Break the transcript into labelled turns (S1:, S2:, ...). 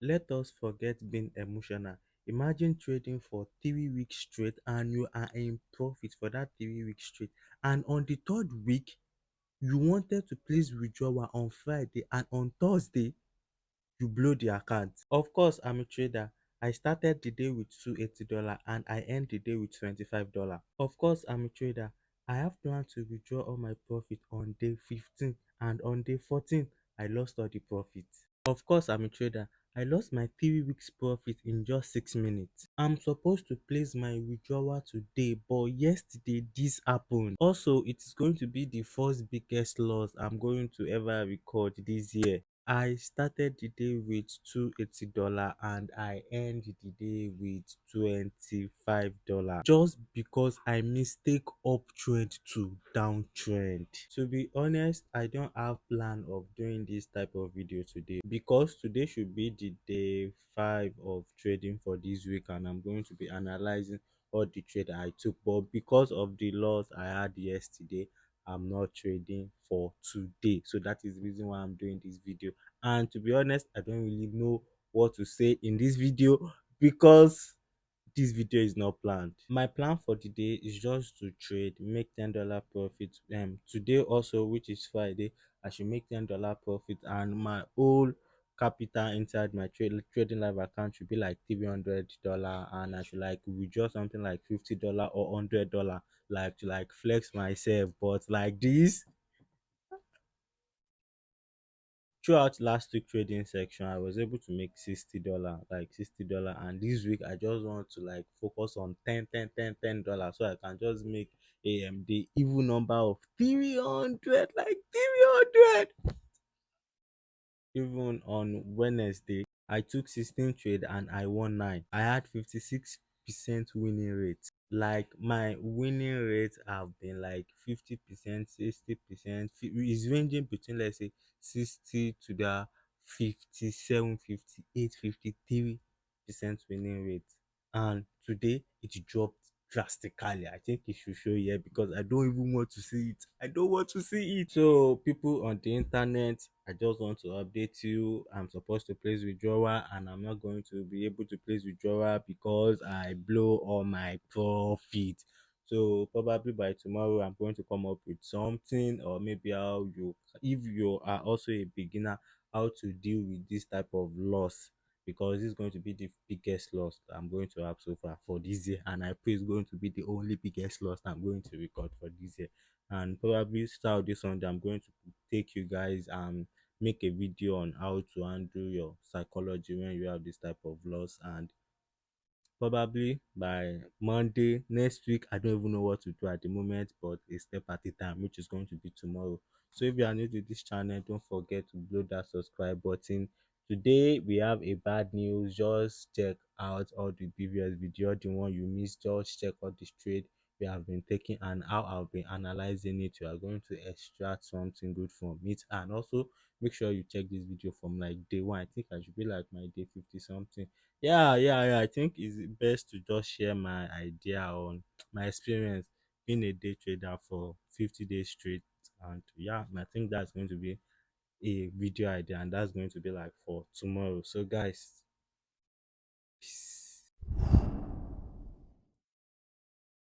S1: Let us forget being emotional. Imagine trading for 3 weeks straight and you are in profit for that 3 weeks straight. And on the third week, you wanted to place withdrawal on Friday and on Thursday, you blow the account. Of course, I'm a trader. I started the day with $280 and I end the day with $25. Of course, I'm a trader. I have planned to withdraw all my profit on day 15 and on day 14, I lost all the profit. Of course, I'm a trader. I lost my 3 weeks profit in just 6 minutes. I'm supposed to place my withdrawal today, but yesterday this happened. Also, it is going to be the first biggest loss I'm going to ever record this year. I started the day with $280 and I end the day with $25 just because I mistake uptrend to downtrend. To be honest, I don't have plan of doing this type of video today because today should be the day 5 of trading for this week and I'm going to be analyzing all the trade I took, but because of the loss I had yesterday, I'm not trading for today. So that is the reason why I'm doing this video. And to be honest, I don't really know what to say in this video because this video is not planned. My plan for the day is just to trade, make $10 profit. Today also, which is Friday, I should make $10 profit and my whole capital inside my trading live account should be like $300 and I should like withdraw something like $50 or $100 like to like flex myself. But like this, throughout last week trading section I was able to make $60, like $60, and this week I just want to like focus on $10 so I can just make the even number of 300, like 300. Even on Wednesday, I took 16 trade and I won 9. I had 56% winning rate. Like my winning rate have been like 50%, 60%. Is ranging between let's say 60 to the 57, 58, 53% winning rate. And today it dropped drastically. I think it should show here because I don't even want to see it. I don't want to see it. So people on the internet, I just want to update you. I'm supposed to place withdrawal and I'm not going to be able to place withdrawal because I blow all my profit. So probably by tomorrow I'm going to come up with something, or maybe how you, if you are also a beginner, how to deal with this type of loss, because this is going to be the biggest loss I'm going to have so far for this year, and I pray it's going to be the only biggest loss I'm going to record for this year. And probably start this Sunday, I'm going to take you guys and make a video on how to handle your psychology when you have this type of loss. And probably by Monday next week, I don't even know what to do at the moment, but a step at a time, which is going to be tomorrow. So if you are new to this channel, don't forget to blow that subscribe button. Today we have a bad news. Just check out all the previous video, the one you missed. Just check out the trade we have been taking and how I've been analyzing it. You are going to extract something good from it. And also make sure you check this video from like day one. I think I should be like my day 50 something. Yeah. I think it's best to just share my idea on my experience being a day trader for 50 days straight. And yeah, I think that's going to be a video idea, and that's going to be like for tomorrow. So guys, peace.